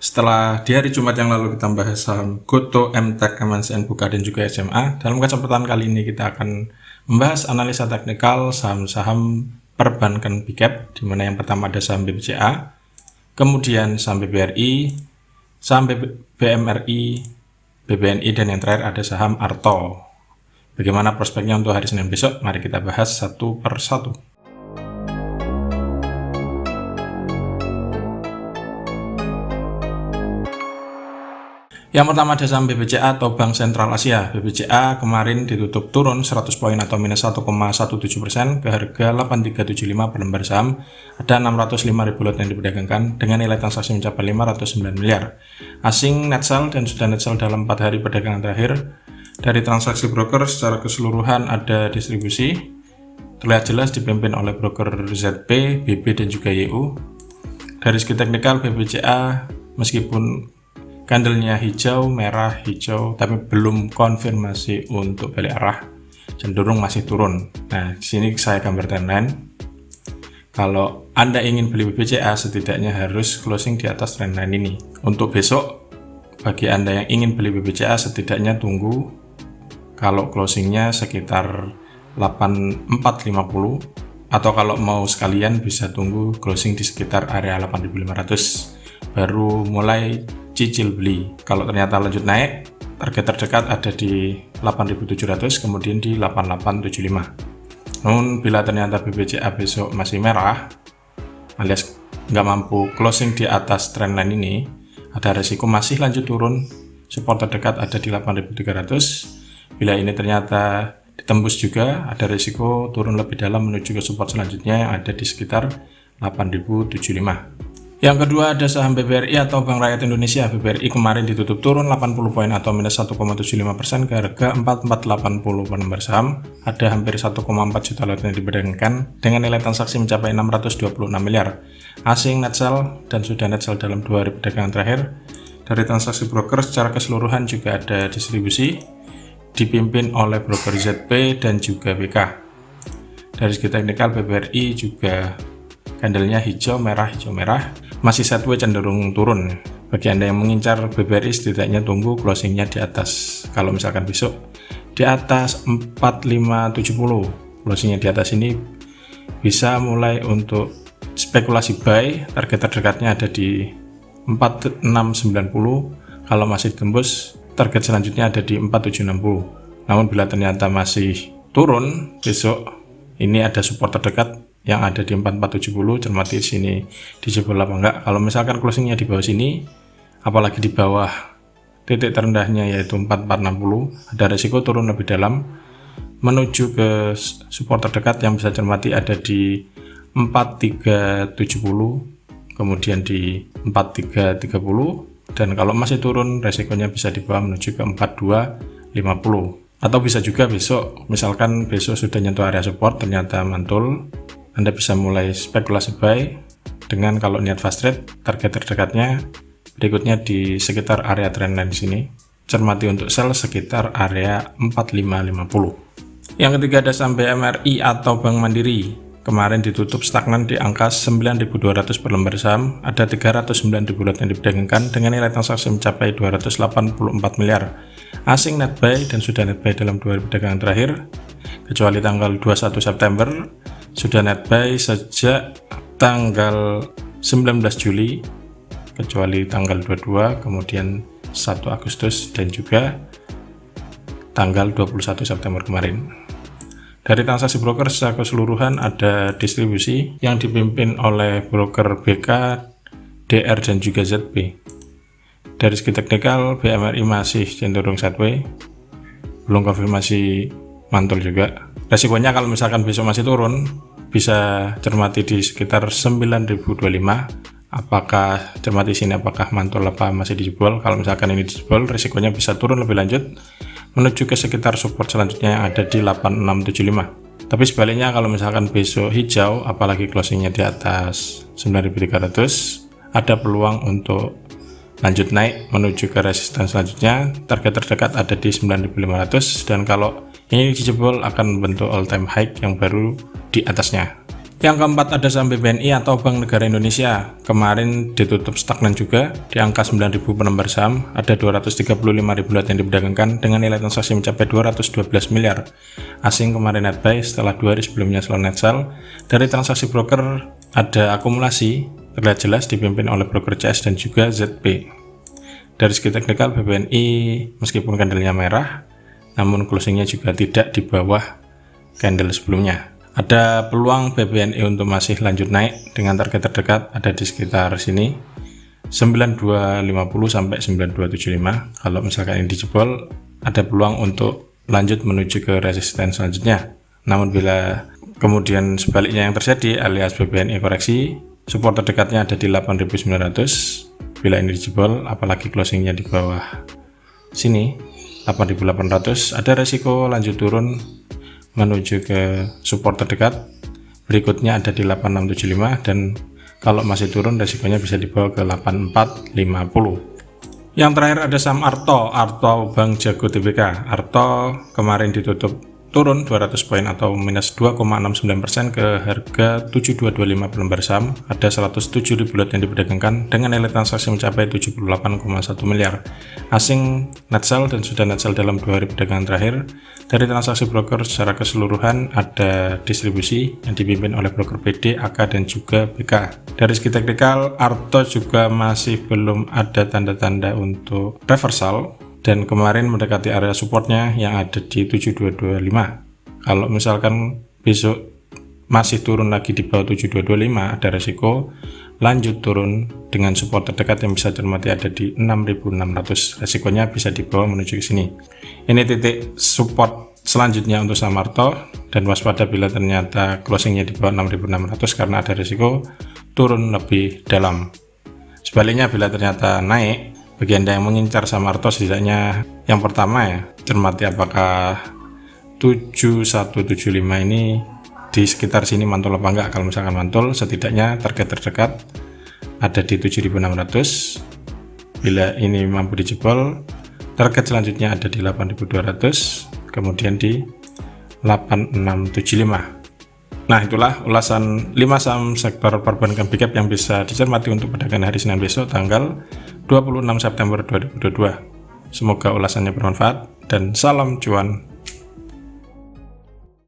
Setelah di hari Jumat yang lalu kita membahas saham Goto, MTEK, MNCN, Buka, dan juga SMA, dalam kesempatan kali ini kita akan membahas analisa teknikal saham-saham perbankan big cap, di mana yang pertama ada saham BBCA, kemudian saham BBRI, saham BMRI, BBNI, dan yang terakhir ada saham Arto. Bagaimana prospeknya untuk hari Senin besok? Mari kita bahas satu per satu. Yang pertama ada saham BBCA atau Bank Sentral Asia. BBCA kemarin ditutup turun 100 poin atau minus 1,17% ke harga 8375 per lembar saham. Ada 605.000 lot yang diperdagangkan dengan nilai transaksi mencapai 509 miliar. Asing net sell dan sudah net sell dalam 4 hari perdagangan terakhir. Dari transaksi broker secara keseluruhan ada distribusi. Terlihat jelas dipimpin oleh broker ZP, BB, dan juga YU. Dari segi teknikal BBCA meskipun candlenya hijau, merah, hijau, tapi belum konfirmasi untuk balik arah, cenderung masih turun. Nah, di sini saya gambar trendline. Kalau Anda ingin beli BBCA, setidaknya harus closing di atas trendline ini. Untuk besok, bagi Anda yang ingin beli BBCA, setidaknya tunggu kalau closingnya sekitar 8450, atau kalau mau sekalian bisa tunggu closing di sekitar area 8500, baru mulai cicil beli. Kalau ternyata lanjut naik, target terdekat ada di 8700, kemudian di 8875. Namun bila ternyata BBCA besok masih merah alias nggak mampu closing di atas trendline ini, ada resiko masih lanjut turun. Support terdekat ada di 8300. Bila ini ternyata ditembus juga, ada resiko turun lebih dalam menuju ke support selanjutnya yang ada di sekitar 8075. Yang kedua ada saham BBRI atau Bank Rakyat Indonesia. BBRI kemarin ditutup turun 80 poin atau minus 1,75% ke harga 4480 per lembar saham. Ada hampir 1,4 juta lot yang diperdagangkan dengan nilai transaksi mencapai 626 miliar. Asing net sell dan sudah net sell dalam 2 hari perdagangan terakhir. Dari transaksi broker secara keseluruhan juga ada distribusi dipimpin oleh broker ZP dan juga BK. Dari segi teknikal BBRI juga candlenya hijau merah, masih sideways cenderung turun. Bagi Anda yang mengincar BBRI, setidaknya tunggu closingnya di atas. Kalau misalkan besok di atas 4570, closingnya di atas ini bisa mulai untuk spekulasi buy. Target terdekatnya ada di 4690. Kalau masih tembus, target selanjutnya ada di 4760. Namun bila ternyata masih turun besok, ini ada support terdekat yang ada di 4470, cermati sini dijebol apa enggak. Kalau misalkan closingnya di bawah sini, apalagi di bawah titik terendahnya yaitu 4460, ada resiko turun lebih dalam menuju ke support terdekat yang bisa cermati ada di 4370, kemudian di 4330, dan kalau masih turun resikonya bisa di bawah menuju ke 4250. Atau bisa juga besok, misalkan besok sudah nyentuh area support ternyata mantul, Anda bisa mulai spekulasi buy dengan kalau niat fast trade, target terdekatnya berikutnya di sekitar area trendline di sini. Cermati untuk sell sekitar area 4550. Yang ketiga ada saham BMRI atau Bank Mandiri. Kemarin ditutup stagnan di angka 9.200 per lembar saham, ada 309.000 lot yang diperdagangkan dengan nilai transaksi mencapai 284 miliar. Asing net buy dan sudah net buy dalam 2 hari perdagangan terakhir, kecuali tanggal 21 September, sudah net buy sejak tanggal 19 Juli, kecuali tanggal 22, kemudian 1 Agustus, dan juga tanggal 21 September kemarin. Dari transaksi broker secara keseluruhan ada distribusi yang dipimpin oleh broker BK, DR, dan juga ZP. Dari segi teknikal, BMRI masih cenderung sideways, belum konfirmasi mantul juga. Resikonya kalau misalkan besok masih turun, bisa cermati di sekitar 9.025. Apakah cermati sini apakah mantul apa masih dijebol? Kalau misalkan ini dijebol, resikonya bisa turun lebih lanjut menuju ke sekitar support selanjutnya yang ada di 8675. Tapi sebaliknya kalau misalkan besok hijau, apalagi closingnya di atas 9300, ada peluang untuk lanjut naik menuju ke resisten selanjutnya. Target terdekat ada di 9500, dan kalau ini dijebol akan membentuk all time high yang baru di atasnya. Yang keempat ada saham BBNI atau Bank Negara Indonesia. Kemarin ditutup stagnan juga di angka 9.000 per lembar saham, ada 235.000 lot yang diperdagangkan dengan nilai transaksi mencapai 212 miliar. Asing kemarin net buy setelah 2 hari sebelumnya selalu net sell. Dari transaksi broker ada akumulasi terlihat jelas dipimpin oleh broker CS dan juga ZP. Dari segi teknikal BBNI meskipun candlenya merah, namun closingnya juga tidak di bawah candle sebelumnya. Ada peluang BBNI untuk masih lanjut naik dengan target terdekat ada di sekitar sini 9250 sampai 9275. Kalau misalkan ini dijebol, ada peluang untuk lanjut menuju ke resisten selanjutnya. Namun bila kemudian sebaliknya yang terjadi alias BBNI koreksi, support terdekatnya ada di 8900. Bila ini dijebol, apalagi closingnya di bawah sini 8800, ada resiko lanjut turun menuju ke support terdekat berikutnya ada di 8675, dan kalau masih turun resikonya bisa dibawa ke 8450. Yang terakhir ada saham Arto Bank Jago Tbk. Arto kemarin ditutup turun 200 poin atau minus 2,69% ke harga 7225 per lembar saham. Ada 107.000 lot yang diperdagangkan dengan nilai transaksi mencapai 78,1 miliar. Asing net sell dan sudah net sell dalam 2 hari perdagangan terakhir. Dari transaksi broker secara keseluruhan ada distribusi yang dipimpin oleh broker BD, AK dan juga BK. Dari segi teknikal, Arto juga masih belum ada tanda-tanda untuk reversal dan kemarin mendekati area supportnya yang ada di 7225. Kalau misalkan besok masih turun lagi di bawah 7225, ada resiko lanjut turun dengan support terdekat yang bisa cermati ada di 6600. Resikonya bisa dibawa menuju ke sini. Ini titik support selanjutnya untuk saham Arto, dan waspada bila ternyata closingnya di bawah 6600 karena ada resiko turun lebih dalam. Sebaliknya bila ternyata naik, bagi Anda yang mengincar saham Arto setidaknya yang pertama ya, cermati apakah 7175 ini di sekitar sini mantul apa enggak. Kalau misalkan mantul, setidaknya target terdekat ada di 7600. Bila ini mampu dijebol, target selanjutnya ada di 8200, kemudian di 8675. Nah, itulah ulasan 5 saham sektor perbankan big cap yang bisa dicermati untuk perdagangan hari Senin besok tanggal 26 September 2022. Semoga ulasannya bermanfaat dan salam cuan.